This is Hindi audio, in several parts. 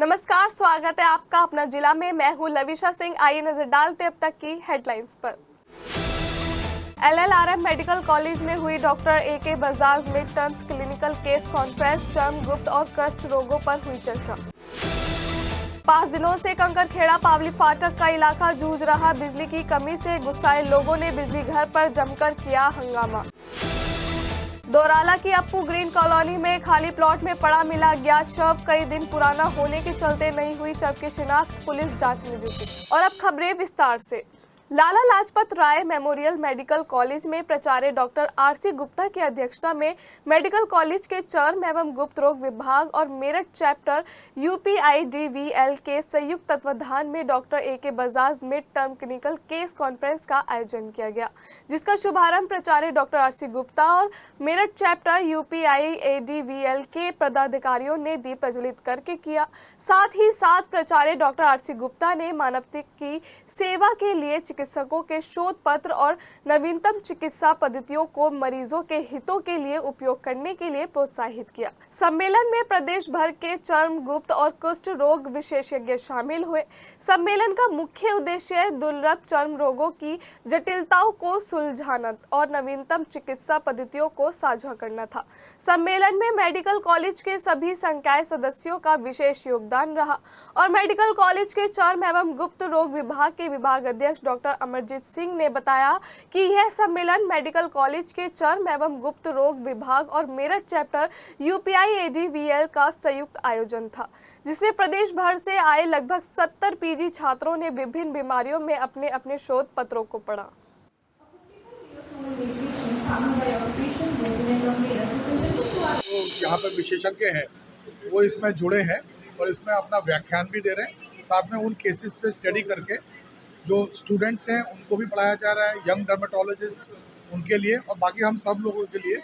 नमस्कार, स्वागत है आपका अपना जिला में। मैं हूं लविशा सिंह। आइए नजर डालते अब तक की हेडलाइंस पर। LLRM मेडिकल कॉलेज में हुई doctor AK Bajaj mid terms clinical case conference. चर्म, गुप्त और कृष्ठ रोगों पर हुई चर्चा। 5 दिनों से कंकरखेड़ा पावली फाटक का इलाका जूझ रहा बिजली की कमी से। गुस्साए लोगों ने बिजली घर पर जमकर किया हंगामा। दोराला की अप्पू ग्रीन कॉलोनी में खाली प्लॉट में पड़ा मिला अज्ञात शव। कई दिन पुराना होने के चलते नहीं हुई शव की शिनाख्त, पुलिस जांच में जुटी। और अब खबरें विस्तार से। Lala Lajpat Rai memorial medical college में प्राचार्य डॉक्टर RC गुप्ता की अध्यक्षता में मेडिकल कॉलेज के चर्म एवं गुप्त रोग विभाग और मेरठ चैप्टर UPIDVL के संयुक्त तत्वाधान में doctor AK Bajaj mid term clinical case conference का आयोजन किया गया, जिसका शुभारंभ प्राचार्य डॉक्टर RC गुप्ता और मेरठ चैप्टर UPIDVL के पदाधिकारियों ने दीप प्रज्वलित करके किया। साथ ही साथ प्राचार्य डॉक्टर RC गुप्ता ने मानवता की सेवा के लिए चिकित्सकों के शोध पत्र और नवीनतम चिकित्सा पद्धतियों को मरीजों के हितों के लिए उपयोग करने के लिए प्रोत्साहित किया। सम्मेलन में प्रदेश भर के चर्म, गुप्त और कुष्ठ रोग विशेषज्ञ शामिल हुए। सम्मेलन का मुख्य उद्देश्य दुर्लभ चर्म रोगों की जटिलताओं को सुलझाना और नवीनतम चिकित्सा पद्धतियों को साझा करना था। सम्मेलन में मेडिकल कॉलेज के सभी संकाय सदस्यों का विशेष योगदान रहा और मेडिकल कॉलेज के चर्म एवं गुप्त रोग विभाग के विभाग अध्यक्ष डॉक्टर अमरजीत सिंह ने बताया कि यह सम्मेलन मेडिकल कॉलेज के चर्म एवं गुप्त रोग विभाग और मेरठ चैप्टर UPIDVL का संयुक्त आयोजन था, जिसमें प्रदेश भर से आए लगभग 70 PG छात्रों ने विभिन्न बीमारियों में अपने अपने शोध पत्रों को पढ़ा। यहाँ पर विशेषज्ञ हैं वो इसमें जुड़े हैं और इसमें अपना व्याख्यान भी दे रहे हैं। साथ में उन केसेस पे स्टडी करके जो स्टूडेंट्स हैं उनको भी पढ़ाया जा रहा है, यंग डर्मेटोलॉजिस्ट उनके लिए, और बाकी हम सब लोगों के लिए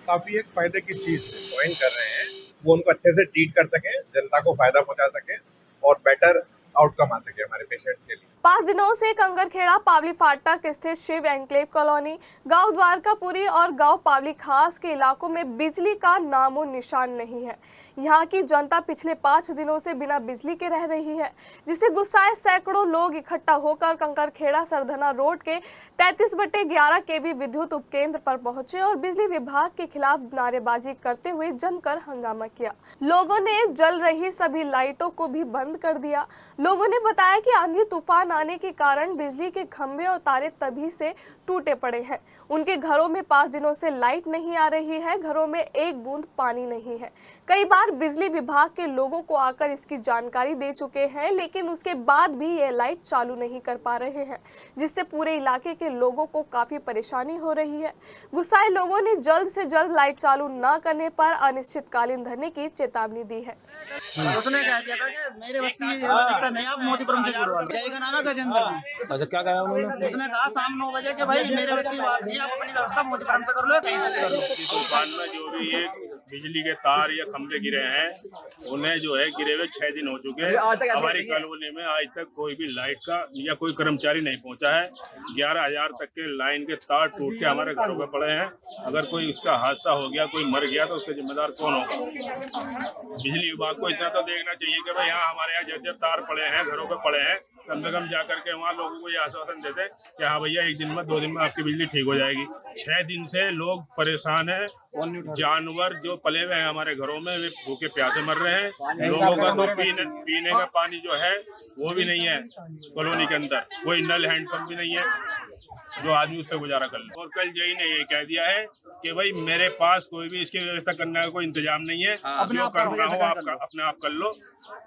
काफ़ी एक फ़ायदे की चीज़ ज्वाइन कर रहे हैं, वो उनको अच्छे से ट्रीट कर सके, जनता को फायदा पहुंचा सके और बेटर आउटकम आ सके हमारे पेशेंट्स के लिए। 5 दिनों से कंकरखेड़ा पावली फाटक स्थित शिव एन्क्लेव कॉलोनी, गांव द्वारकापुरी और गांव पावली खास के इलाकों में बिजली का नामो निशान नहीं है। यहां की जनता पिछले 5 दिनों से बिना बिजली के रह रही है, जिससे गुस्साए सैकड़ों लोग इकट्ठा होकर कंकरखेड़ा सरधना रोड के 33/11 kV विद्युत उपकेंद्र पर पहुंचे और बिजली विभाग के खिलाफ नारेबाजी करते हुए जमकर हंगामा किया। लोगों ने जल रही सभी लाइटों को भी बंद कर दिया। लोगों ने बताया कि आंधी तूफान आने के कारण बिजली के खंभे और तारे तभी से टूटे पड़े हैं। उनके घरों में 5 दिनों से लाइट नहीं आ रही है, घरों में एक बूंद पानी नहीं है। कई बार बिजली विभाग के लोगों को आकर इसकी जानकारी दे चुके हैं, लेकिन उसके बाद भी ये लाइट चालू नहीं कर पा रहे हैं, जिससे पूरे इलाके के लोगों को काफी परेशानी हो रही है। गुस्साए लोगों ने जल्द से जल्द लाइट चालू न करने पर अनिश्चितकालीन धरने की चेतावनी दी है। उसने कह दिया था कि मेरे बस की व्यवस्था नहीं, आप मोदीपुरम से जुड़वा लो। का नाम है गजेंद्र सिंह। अच्छा, क्या कहा उन्होंने? उसने कहा शाम 9 बजे के भाई मेरे बस की बात नहीं, आप अपनी व्यवस्था मोदीपुरम से कर लो, कहीं से कर लो। तूफान में जो भी ये बिजली के तार या खंभे गिरे हैं, उन्हें जो है गिरे हुए 6 दिन हो चुके हैं। हमारी कॉलोनी में आज तक कोई भी लाइट का या कोई कर्मचारी नहीं पहुंचा है। 11,000 तक के लाइन के तार टूट के हमारे घरों पे पड़े हैं। अगर कोई इसका हादसा हो गया, कोई मर गया, तो उसके जिम्मेदार कौन होगा? बिजली विभाग को इतना तो देखना चाहिए कि भाई यहाँ हमारे यहाँ जब तार पड़े हैं, घरों पे पड़े हैं, कम से कम जा करके वहाँ लोगों को ये आश्वासन देते कि हाँ भैया 1 दिन में 2 दिन में आपकी बिजली ठीक हो जाएगी। 6 दिन से लोग परेशान हैं। जानवर जो पले हुए हैं हमारे घरों में, वे भूखे प्यासे मर रहे हैं। लोगों का तो पीने का पानी जो है वो भी नहीं है। कॉलोनी के अंदर कोई नल हैंडपंप भी नहीं है जो आदमी उससे गुजारा कर ले। और कल जेई ने ये कह दिया है कि भाई मेरे पास कोई भी इसकी व्यवस्था करने का कोई इंतजाम नहीं है, जो करना हो आप अपने आप कर लो,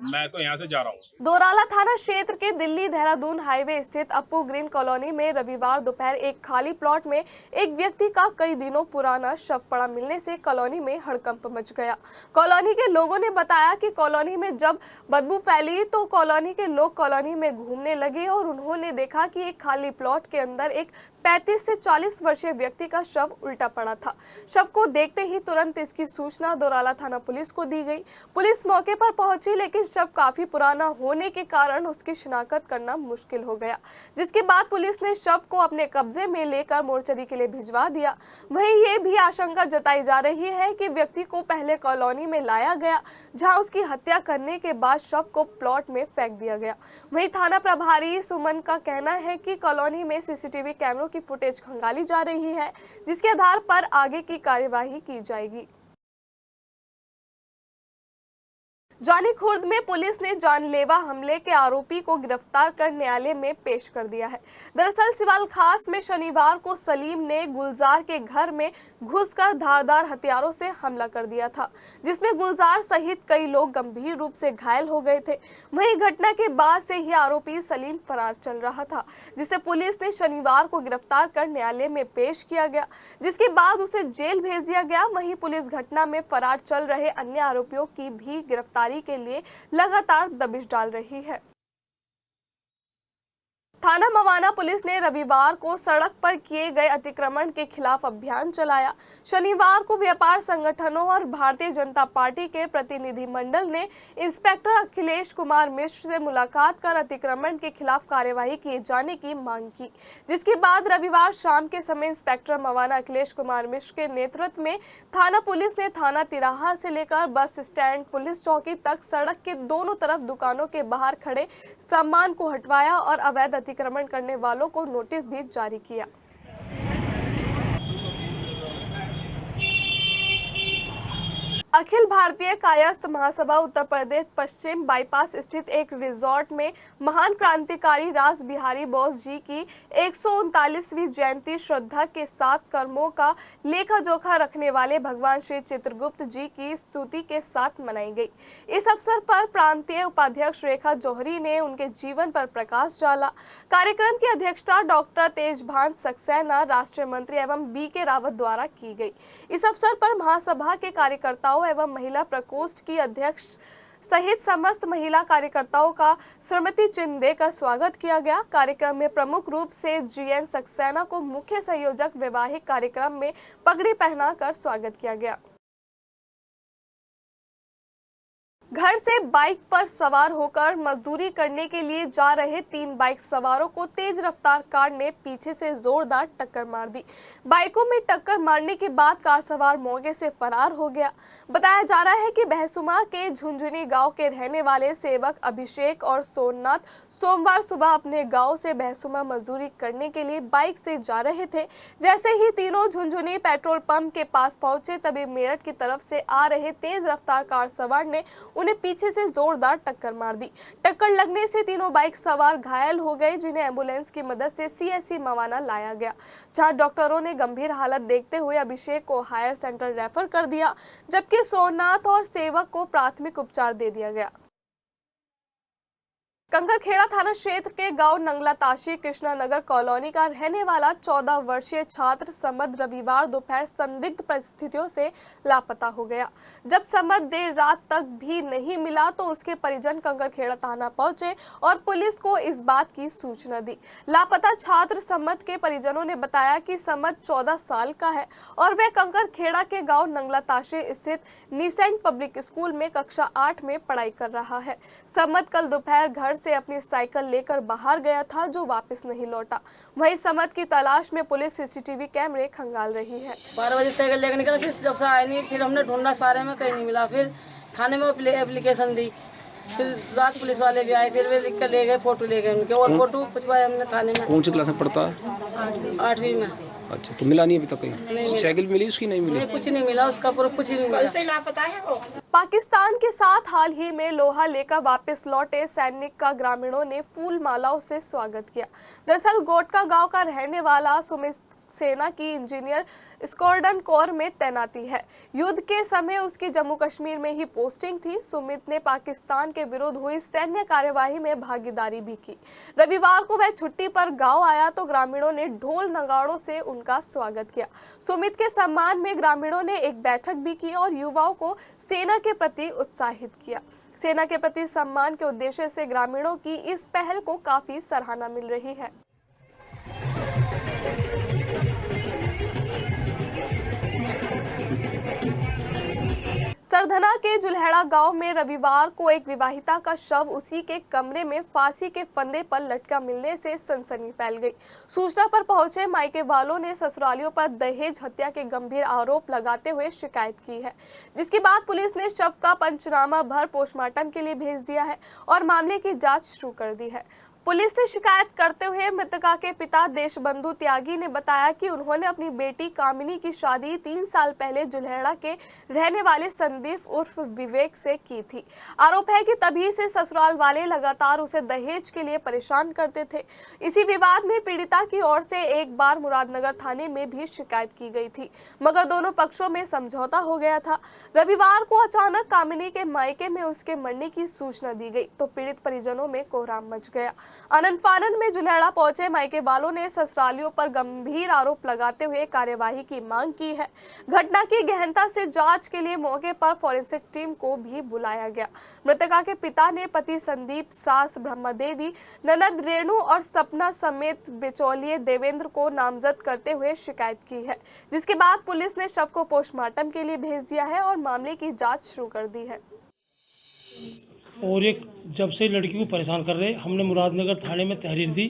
मैं तो यहाँ से जा रहा हूँ। दोराला थाना क्षेत्र के दिल्ली देहरादून हाईवे स्थित अप्पू ग्रीन कॉलोनी में रविवार दोपहर एक खाली प्लॉट में एक व्यक्ति का कई दिनों पुराना शव पड़ा मिलने से कॉलोनी में हड़कंप मच गया। कॉलोनी के लोगों ने बताया कि कॉलोनी में जब बदबू फैली तो कॉलोनी के लोग कॉलोनी में घूमने लगे और उन्होंने देखा कि एक खाली प्लॉट के अंदर एक 35 से 40 वर्षीय व्यक्ति का शव उल्टा पड़ा था। शव को देखते ही तुरंत इसकी सूचना दोराला थाना पुलिस को दी गई। पुलिस मौके पर पहुंची, लेकिन शव काफी पुराना होने के कारण उसकी शिनाख्त करना मुश्किल हो गया, जिसके बाद पुलिस ने शव को अपने कब्जे में लेकर मोर्चरी के लिए भिजवा दिया। वहीं ये भी आशंका जताई जा रही है कि व्यक्ति को पहले कॉलोनी में लाया गया, जहां उसकी हत्या करने के बाद शव को प्लॉट में फेंक दिया गया। वहीं थाना प्रभारी सुमन का कहना है कि कॉलोनी में सीसीटीवी कैमरों की फुटेज खंगाली जा रही है, जिसके आधार पर आगे की कार्यवाही की जाएगी। जानी खुर्द में पुलिस ने जानलेवा हमले के आरोपी को गिरफ्तार कर न्यायालय में पेश कर दिया है। दरअसल सिवाल खास में शनिवार को सलीम ने गुलजार के घर में घुसकर धारदार हथियारों से हमला कर दिया था, जिसमें गुलजार सहित कई लोग गंभीर रूप से घायल हो गए थे। वहीं घटना के बाद से ही आरोपी सलीम फरार चल रहा था, जिसे पुलिस ने शनिवार को गिरफ्तार कर न्यायालय में पेश किया गया, जिसके बाद उसे जेल भेज दिया गया। वहीं पुलिस घटना में फरार चल रहे अन्य आरोपियों की भी गिरफ्तारी के लिए लगातार दबिश डाल रही है। थाना मवाना पुलिस ने रविवार को सड़क पर किए गए अतिक्रमण के खिलाफ अभियान चलाया। शनिवार को व्यापार संगठनों और भारतीय जनता पार्टी के प्रतिनिधिमंडल ने इंस्पेक्टर अखिलेश कुमार मिश्र से मुलाकात कर अतिक्रमण के खिलाफ कार्यवाही किए जाने की मांग की, जिसके बाद रविवार शाम के समय इंस्पेक्टर मवाना अखिलेश कुमार मिश्र के नेतृत्व में थाना पुलिस ने थाना तिराहा से लेकर बस स्टैंड पुलिस चौकी तक सड़क के दोनों तरफ दुकानों के बाहर खड़े सामान को हटवाया और अवैध अतिक्रमण करने वालों को नोटिस भी जारी किया। अखिल भारतीय कायस्थ महासभा उत्तर प्रदेश पश्चिम बाईपास स्थित एक रिजॉर्ट में महान क्रांतिकारी रास बिहारी बोस जी की 139वीं जयंती श्रद्धा के साथ कर्मों का लेखा जोखा रखने वाले भगवान श्री चित्रगुप्त जी की स्तुति के साथ मनाई गई। इस अवसर पर प्रांतीय उपाध्यक्ष रेखा जौहरी ने उनके जीवन पर प्रकाश डाला। कार्यक्रम की अध्यक्षता डॉक्टर तेजभान सक्सेना, राष्ट्रीय मंत्री एवं BK रावत द्वारा की गई। इस अवसर पर महासभा के कार्यकर्ताओं एवं महिला प्रकोष्ठ की अध्यक्ष सहित समस्त महिला कार्यकर्ताओं का स्मृति चिन्ह देकर स्वागत किया गया। कार्यक्रम में प्रमुख रूप से GN सक्सेना को मुख्य संयोजक वैवाहिक कार्यक्रम में पगड़ी पहनाकर स्वागत किया गया। घर से बाइक पर सवार होकर मजदूरी करने के लिए जा रहे 3 बाइक सवारों को तेज रफ्तार कार ने पीछे से जोरदार टक्कर मार दी। बाइकों में टक्कर मारने के बाद कार सवार मौके से फरार हो गया। बताया जा रहा है कि बहसुमा के झुंझुनी गांव के रहने वाले सेवक अभिषेक और सोमनाथ सोमवार सुबह अपने गांव से बहसुमा मजदूरी करने के लिए बाइक से जा रहे थे। जैसे ही तीनों झुंझुनी पेट्रोल पंप के पास पहुंचे, तभी मेरठ की तरफ से आ रहे तेज रफ्तार कार सवार ने उन्हें पीछे से जोरदार टक्कर मार दी। टक्कर लगने से तीनों बाइक सवार घायल हो गए, जिन्हें एम्बुलेंस की मदद से CSC मवाना लाया गया, जहां डॉक्टरों ने गंभीर हालत देखते हुए अभिषेक को हायर सेंटर रेफर कर दिया, जबकि सोमनाथ और सेवक को प्राथमिक उपचार दे दिया गया। कंकरखेड़ा थाना क्षेत्र के गांव नंगलाताशी कृष्णा नगर कॉलोनी का रहने वाला 14 वर्षीय छात्र समद रविवार दोपहर संदिग्ध परिस्थितियों से लापता हो गया। जब समद देर रात तक भी नहीं मिला तो उसके परिजन कंकरखेड़ा थाना पहुंचे और पुलिस को इस बात की सूचना दी। लापता छात्र समद के परिजनों ने बताया कि समद 14 साल का है और वह कंकरखेड़ा के गाँव नंगलाताशी स्थित नीसेंट पब्लिक स्कूल में कक्षा 8 में पढ़ाई कर रहा है। समद कल दोपहर घर से अपनी साइकिल लेकर बाहर गया था, जो वापस नहीं लौटा। वहीं समद की तलाश में पुलिस CCTV कैमरे खंगाल रही है। 12 बजे साइकिल लेकर निकला, फिर जब से आया नहीं, फिर हमने ढूंढा सारे में, कहीं नहीं मिला। फिर थाने में एप्लीकेशन दी, फिर रात पुलिस वाले भी आए, फिर वे लिख कर ले गए, फोटो ले गए उनके और फोटो पूछवाए हमने थाने में। कौन सी क्लास में पढ़ता है? 8वीं में। अच्छा, तो मिला नहीं अभी तक कहीं? साइकिल मिली उसकी? नहीं मिली, कुछ नहीं मिला उसका, कुछ नहीं मिला। कल से लापता है वो। पाकिस्तान के साथ हाल ही में लोहा लेकर वापस लौटे सैनिक का ग्रामीणों ने फूल मालाओं से स्वागत किया। दरअसल गोटका गांव का रहने वाला सुमित सेना की इंजीनियर स्क्वाड्रन कोर में तैनाती है। युद्ध के समय उसकी जम्मू कश्मीर में ही पोस्टिंग थी। सुमित ने पाकिस्तान के विरुद्ध हुई सैन्य कार्यवाही में भागीदारी भी की। रविवार को वह छुट्टी पर गांव आया तो ग्रामीणों ने ढोल नगाड़ों से उनका स्वागत किया। सुमित के सम्मान में ग्रामीणों ने एक बैठक भी की और युवाओं को सेना के प्रति उत्साहित किया। सेना के प्रति सम्मान के उद्देश्य से ग्रामीणों की इस पहल को काफी सराहना मिल रही है। सरधना के जुल्हेड़ा गांव में रविवार को एक विवाहिता का शव उसी के कमरे में फांसी के फंदे पर लटका मिलने से सनसनी फैल गई। सूचना पर पहुंचे मायके वालों ने ससुरालियों पर दहेज हत्या के गंभीर आरोप लगाते हुए शिकायत की है, जिसके बाद पुलिस ने शव का पंचनामा भर पोस्टमार्टम के लिए भेज दिया है और मामले की जांच शुरू कर दी है। पुलिस से शिकायत करते हुए मृतका के पिता देशबंधु त्यागी ने बताया कि उन्होंने अपनी बेटी कामिनी की शादी 3 साल पहले जुल्हेड़ा के रहने वाले संदीप उर्फ विवेक से की थी। आरोप है कि तभी से ससुराल वाले लगातार उसे दहेज के लिए परेशान करते थे। इसी विवाद में पीड़िता की ओर से एक बार मुरादनगर थाने में भी शिकायत की गई थी, मगर दोनों पक्षों में समझौता हो गया था। रविवार को अचानक कामिनी के मायके में उसके मरने की सूचना दी गई तो पीड़ित परिजनों में कोहराम मच गया। आनंद फानन में जुल्हेड़ा पहुंचे मायके वालों ने ससुरालियों पर गंभीर आरोप लगाते हुए कार्यवाही की मांग की है। घटना की गहनता से जांच के लिए मौके पर फॉरेंसिक टीम को भी बुलाया गया। मृतका के पिता ने पति संदीप, सास ब्रह्मा देवी, ननद रेणु और सपना समेत बिचौलिए देवेंद्र को नामजद करते हुए शिकायत की है, जिसके बाद पुलिस ने शव को पोस्टमार्टम के लिए भेज दिया है और मामले की जाँच शुरू कर दी है। और एक जब से लड़की को परेशान कर रहे, हमने मुरादनगर थाने में तहरीर दी,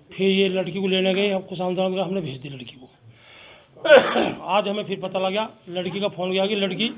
फिर ये लड़की को लेने गए, हमको सामधान कर हमने भेज दी लड़की को। आज हमें फिर पता लगा, लड़की का फ़ोन गया कि लड़की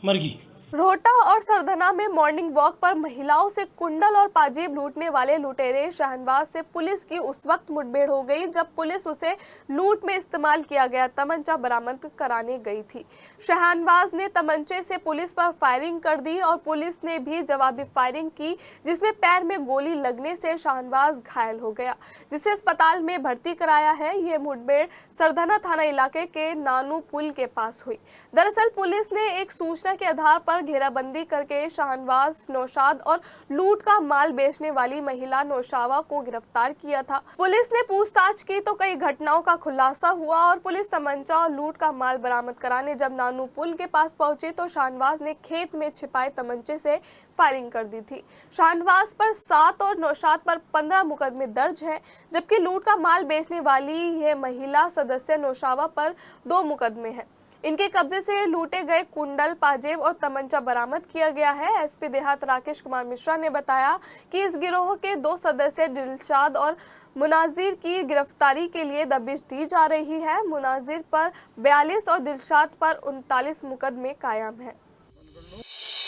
मर गई। रोहटा और सरधना में मॉर्निंग वॉक पर महिलाओं से कुंडल और पाजेब लूटने वाले लुटेरे शाहनवाज से पुलिस की उस वक्त मुठभेड़ हो गई जब पुलिस उसे लूट में इस्तेमाल किया गया तमंचा बरामद कराने गई थी। शाहनवाज ने तमंचे से पुलिस पर फायरिंग कर दी और पुलिस ने भी जवाबी फायरिंग की, जिसमें पैर में गोली लगने से शाहनवाज घायल हो गया, जिसे अस्पताल में भर्ती कराया है। ये मुठभेड़ सरधना थाना इलाके के नानू पुल के पास हुई। दरअसल पुलिस ने एक सूचना के आधार पर घेराबंदी करके शाहनवाज, नौशाद और लूट का माल बेचने वाली महिला नौशावा को गिरफ्तार किया था। पुलिस ने पूछताछ की तो कई घटनाओं का खुलासा हुआ और पुलिस तमंचा और लूट का माल बरामद कराने जब नानू पुल के पास पहुंची तो शाहनवाज ने खेत में छिपाए तमंचे से फायरिंग कर दी थी। शाहनवाज पर 7 और नौशाद पर 15 मुकदमे दर्ज हैं, जबकि लूट का माल बेचने वाली यह महिला सदस्य नौशावा पर 2 मुकदमे हैं। इनके कब्जे से लूटे गए कुंडल, पाजेब और तमंचा बरामद किया गया है। एसपी देहात राकेश कुमार मिश्रा ने बताया कि इस गिरोह के 2 सदस्य दिलशाद और मुनाजिर की गिरफ्तारी के लिए दबिश दी जा रही है। मुनाजिर पर 42 और दिलशाद पर 39 मुकदमे कायम हैं।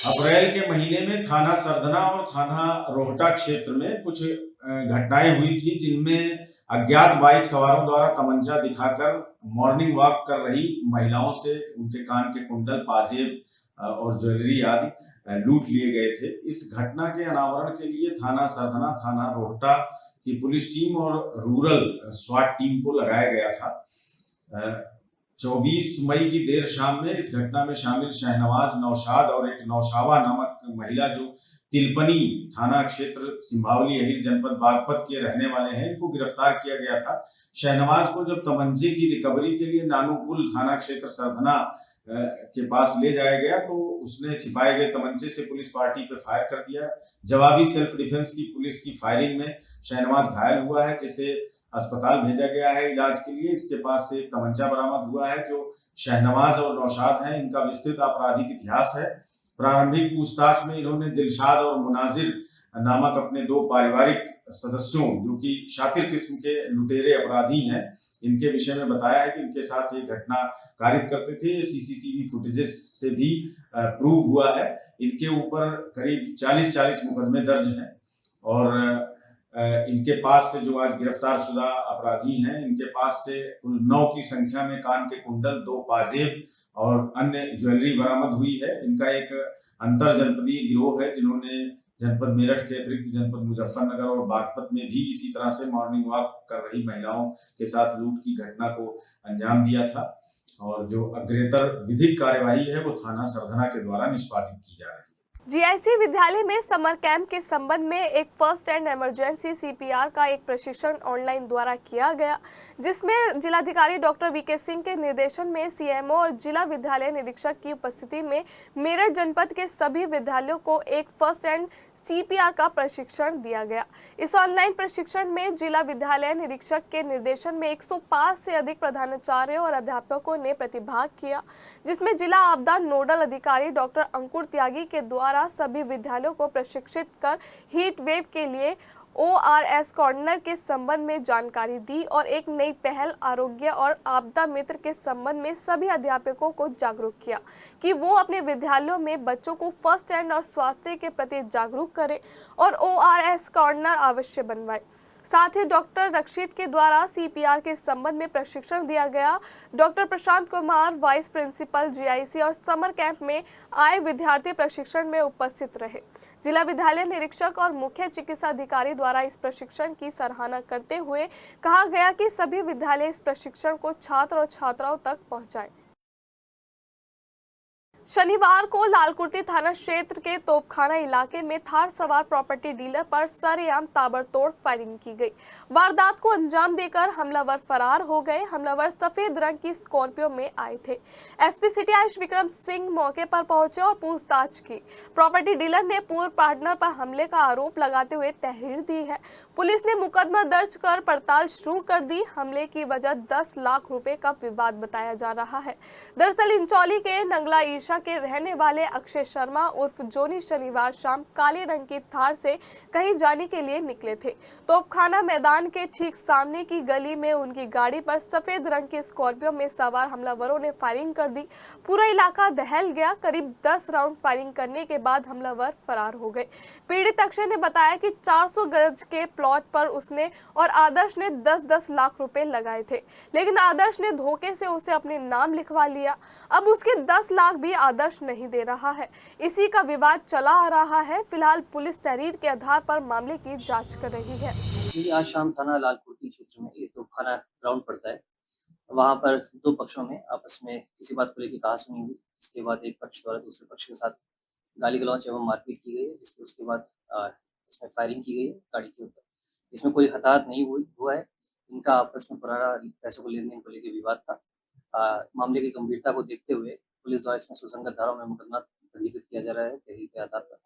अप्रैल के महीने में थाना सरधना और थाना रोहटा क्षेत्र में कुछ घटनाएं हुई थी, जिनमें अज्ञात बाइक सवारों द्वारा तमंचा दिखाकर मॉर्निंग वॉक कर रही महिलाओं से उनके कान के कुंडल, पाजेब और ज्वेलरी आदि लूट लिए गए थे। इस घटना के अनावरण के लिए थाना सरधना, थाना रोहटा की पुलिस टीम और रूरल स्वाट टीम को लगाया गया था। 24 मई की देर शाम में इस घटना में शामिल शहनवाज, नौशाद और एक नौशावा नामक महिला जो तिलपनी थाना क्षेत्र सिंभावली अहिर जनपद बागपत के रहने वाले हैं, इनको गिरफ्तार किया गया था। शहनवाज को जब तमंचे की रिकवरी के लिए नानूपुल थाना क्षेत्र सरधना के पास ले जाया गया तो उसने छिपाए गए तमंचे से पुलिस पार्टी पर फायर कर दिया। जवाबी सेल्फ डिफेंस की पुलिस की फायरिंग में शहनवाज घायल हुआ है, जिसे अस्पताल भेजा गया है इलाज के लिए। इसके पास से एक तमंचा बरामद हुआ है। जो शहनवाज और नौशाद हैं, इनका विस्तृत आपराधिक इतिहास है। प्रारंभिक पूछताछ में इन्होंने दिलशाद और मुनाजिर नामक अपने 2 पारिवारिक सदस्यों, जो कि शातिर किस्म के लुटेरे अपराधी हैं, इनके विषय में बताया है कि इनके साथ ये घटना कारित करते थे। सीसीटीवी फुटेजेस से भी प्रूव हुआ है। इनके ऊपर करीब 40 मुकदमे दर्ज हैं और इनके पास से जो आज गिरफ्तार शुदा अपराधी हैं, इनके पास से कुल 9 की संख्या में कान के कुंडल, 2 पाजेब और अन्य ज्वेलरी बरामद हुई है। इनका एक अंतर जनपदीय गिरोह है, जिन्होंने जनपद मेरठ के अतिरिक्त जनपद मुजफ्फरनगर और बागपत में भी इसी तरह से मॉर्निंग वॉक कर रही महिलाओं के साथ लूट की घटना को अंजाम दिया था। और जो अग्रेतर विधिक कार्यवाही है वो थाना सरधना के द्वारा निष्पादित की जा रही है। जीआईसी विद्यालय में समर कैंप के संबंध में एक फर्स्ट एंड इमरजेंसी सीपीआर का एक प्रशिक्षण ऑनलाइन द्वारा किया गया, जिसमें जिलाधिकारी डॉक्टर वीके सिंह के निर्देशन में सीएमओ और जिला विद्यालय निरीक्षक की उपस्थिति में मेरठ जनपद के सभी विद्यालयों को एक फर्स्ट एंड सीपीआर का प्रशिक्षण दिया गया। इस ऑनलाइन प्रशिक्षण में जिला विद्यालय निरीक्षक के निर्देशन में 105 से अधिक प्रधानाचार्यों और अध्यापकों ने प्रतिभाग किया, जिसमें जिला आपदा नोडल अधिकारी डॉक्टर अंकुर त्यागी के द्वारा सभी विद्यालयों को प्रशिक्षित कर हीट वेव के लिए ORS कॉर्नर के संबंध में जानकारी दी और एक नई पहल आरोग्य और आपदा मित्र के संबंध में सभी अध्यापकों को जागरूक किया कि वो अपने विद्यालयों में बच्चों को फर्स्ट एड और स्वास्थ्य के प्रति जागरूक करें और ORS कॉर्नर अवश्य बनवाएं। साथ ही डॉक्टर रक्षित के द्वारा सीपीआर के संबंध में प्रशिक्षण दिया गया। Doctor Prashant Kumar vice principal GIC और समर कैंप में आए विद्यार्थी प्रशिक्षण में उपस्थित रहे। जिला विद्यालय निरीक्षक और मुख्य चिकित्सा अधिकारी द्वारा इस प्रशिक्षण की सराहना करते हुए कहा गया कि सभी विद्यालय इस प्रशिक्षण को छात्र और छात्राओं तक पहुंचाएं। शनिवार को लालकुर्ती थाना क्षेत्र के तोपखाना इलाके में थार सवार प्रॉपर्टी डीलर पर सरेआम ताबड़तोड़ फायरिंग की गई। वारदात को अंजाम देकर हमलावर फरार हो गए। हमलावर सफेद रंग की स्कॉर्पियो में आए थे। एसपी सिटी आयुष विक्रम सिंह मौके पर पहुंचे और पूछताछ की। प्रॉपर्टी डीलर ने पूर्व पार्टनर पर हमले का आरोप लगाते हुए तहरीर दी है। पुलिस ने मुकदमा दर्ज कर पड़ताल शुरू कर दी। हमले की वजह 10 लाख रुपए का विवाद बताया जा रहा है। दरअसल इंचौली के नंगला ईशा के रहने वाले अक्षय शर्मा उर्फ जोनी शनिवार शाम काले रंग की थार से कहीं जाने के लिए निकले थे। तोपखाना मैदान के ठीक सामने की गली में उनकी गाड़ी पर सफेद रंग के स्कॉर्पियो में सवार हमलावरों ने फायरिंग कर दी। पूरा इलाका दहल गया। करीब 10 राउंड फायरिंग करने के बाद हमलावर फरार हो गए। पीड़ित अक्षय ने बताया कि 400 गज के प्लॉट पर उसने और आदर्श ने 10-10 लाख रुपए लगाए थे, लेकिन आदर्श ने धोखे से उसे अपने नाम लिखवा लिया। अब उसके 10 लाख भी आदर्श नहीं दे रहा है। इसी का विवाद चला आ रहा है। फिलहाल पुलिस तहरीर के आधार पर मामले की जांच कर रही है। आज शाम थाना लालकुर्ती क्षेत्र में एक तोपखाना ग्राउंड पड़ता है, वहां पर दो पक्षों में आपस में किसी बात को लेकर कहासुनी हुई। इसके बाद एक पक्ष द्वारा दूसरे पक्ष के साथ गाली गलौज एवं मारपीट की गई है, जिसके उसके बाद इसमें फायरिंग की गई है गाड़ी के ऊपर। इसमें कोई हताहत नहीं हुआ है। इनका आपस में पुराना पैसों को लेन देन को लेकर विवाद था। मामले की गंभीरता को देखते हुए पुलिस द्वारा इसमें सुसंगत धाराओं में मुकदमा पंजीकृत किया जा रहा है तहरीर के आधार पर,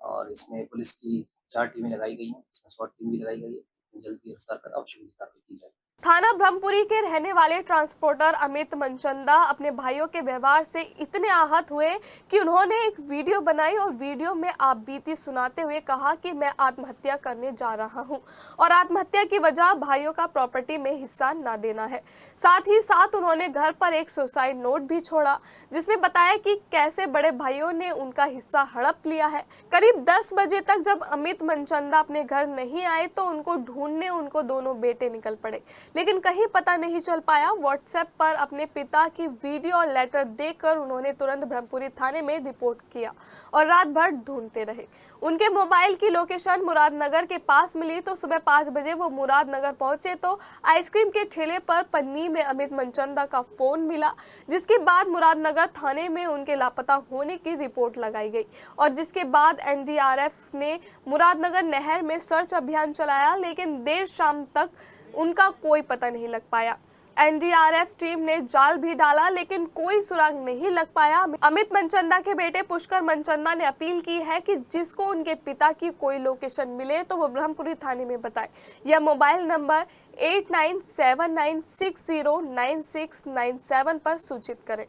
और इसमें पुलिस की 4 टीमें लगाई गई हैं। इसमें SWAT टीम भी लगाई गई है। जल्द गिरफ्तार कर आवश्यक कार्रवाई की जाएगी। थाना ब्रह्मपुरी के रहने वाले ट्रांसपोर्टर अमित मनचंदा अपने भाइयों के व्यवहार से इतने आहत हुए कि उन्होंने एक वीडियो बनाई और वीडियो में आप बीती सुनाते हुए कहा कि मैं आत्महत्या करने जा रहा हूं और आत्महत्या की वजह भाइयों का प्रॉपर्टी में हिस्सा ना देना है। साथ ही साथ उन्होंने घर पर एक सुसाइड नोट भी छोड़ा, जिसमें बताया कि कैसे बड़े भाइयों ने उनका हिस्सा हड़प लिया है। करीब 10 बजे तक जब अमित मनचंदा अपने घर नहीं आए तो उनको ढूंढने उनको दोनों बेटे निकल पड़े, लेकिन कहीं पता नहीं चल पाया। व्हाट्सएप पर अपने पिता की वीडियो और लेटर देखकर उन्होंने तुरंत ब्रह्मपुरी थाने में रिपोर्ट किया और रात भर ढूंढते रहे। उनके मोबाइल की लोकेशन मुरादनगर के पास मिली तो सुबह 5 बजे वो मुरादनगर पहुंचे तो आइसक्रीम के ठेले पर पन्नी में अमित मनचंदा का फोन मिला, जिसके बाद मुरादनगर थाने में उनके लापता होने की रिपोर्ट लगाई गई और जिसके बाद NDRF ने मुरादनगर नहर में सर्च अभियान चलाया, लेकिन देर शाम तक उनका कोई पता नहीं लग पाया। NDRF टीम ने जाल भी डाला, लेकिन कोई सुराग नहीं लग पाया। अमित मनचंदा के बेटे पुष्कर मनचंदा ने अपील की है कि जिसको उनके पिता की कोई लोकेशन मिले तो वो ब्रह्मपुरी थाने में बताए या मोबाइल नंबर 8979609697 पर सूचित करें।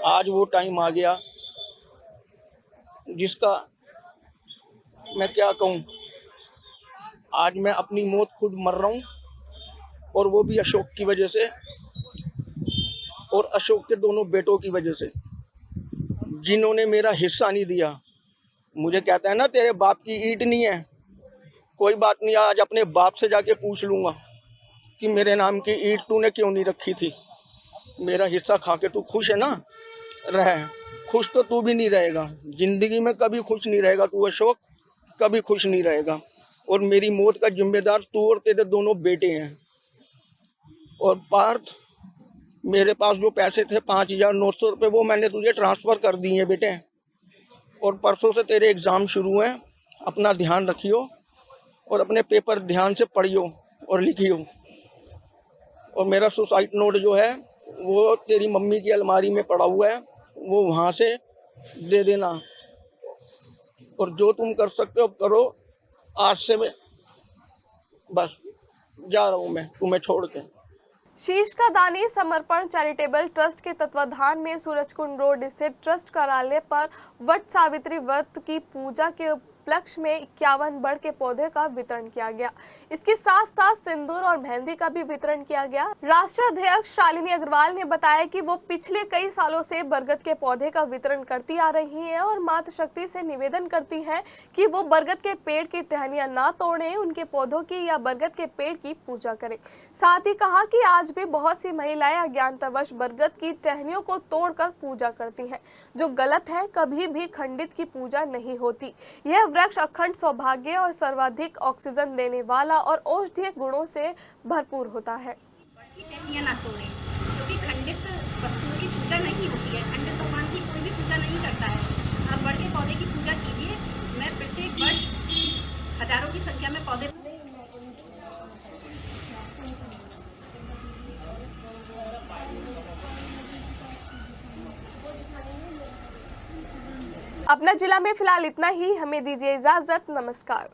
आज वो टाइम आ गया जिसका मैं क्या कहूँ। आज मैं अपनी मौत खुद मर रहा हूँ और वो भी अशोक की वजह से और अशोक के दोनों बेटों की वजह से, जिन्होंने मेरा हिस्सा नहीं दिया। मुझे कहता है ना तेरे बाप की ईंट नहीं है, कोई बात नहीं, आज अपने बाप से जाके पूछ लूँगा कि मेरे नाम की ईंट तूने क्यों नहीं रखी थी। मेरा हिस्सा खा के तू खुश है ना, रह खुश तो तू भी नहीं रहेगा, जिंदगी में कभी खुश नहीं रहेगा तू अशोक, कभी खुश नहीं रहेगा। और मेरी मौत का जिम्मेदार तू और तेरे दोनों बेटे हैं। और पार्थ मेरे पास जो पैसे थे 5,900 रुपये वो मैंने तुझे ट्रांसफ़र कर दिए बेटे, और परसों से तेरे एग्ज़ाम शुरू हैं, अपना ध्यान रखियो और अपने पेपर ध्यान से पढ़ियो और लिखियो। और मेरा सुसाइड नोट जो है वो तेरी मम्मी की अलमारी में पड़ा हुआ है, वो वहाँ से दे देना। और जो तुम कर सकते हो करो, आज से मैं बस जा रहा हूँ, मैं तुम्हें छोड़ के। शीश का दानी समर्पण चैरिटेबल ट्रस्ट के तत्वाधान में सूरजकुंड रोड स्थित ट्रस्ट कार्यालय पर वट सावित्री व्रत की पूजा के उपलक्ष्य में 51 बड़ के पौधे का वितरण किया गया। इसके साथ साथ सिंदूर और मेहंदी का भी वितरण किया गया। राष्ट्रीय अध्यक्ष शालिनी अग्रवाल ने बताया कि वो पिछले कई सालों से बरगद के पौधे का वितरण करती आ रही है और माता शक्ति से निवेदन करती है कि वो बरगद के पेड़ की टहनियां ना तोड़ें, उनके पौधों की या बरगद के पेड़ की पूजा करें। साथ ही कहा कि आज भी बहुत सी महिलाएं अज्ञानतावश बरगद की टहनियों को तोड़कर पूजा करती हैं, जो गलत है। कभी भी खंडित की पूजा नहीं होती। यह वृक्ष अखंड सौभाग्य और सर्वाधिक ऑक्सीजन देने वाला और औषधीय गुणों से भरपूर होता है। टहनियां ना तोड़ें, क्योंकि खंडित वस्तुओं की पूजा नहीं होती है। खंडित भगवान की कोई भी पूजा नहीं करता है। आप बड़ के पौधे की पूजा कीजिए। मैं प्रत्येक वर्ष हजारों की संख्या में पौधे अपना जिला में फिलहाल इतना ही। हमें दीजिए इजाजत। नमस्कार।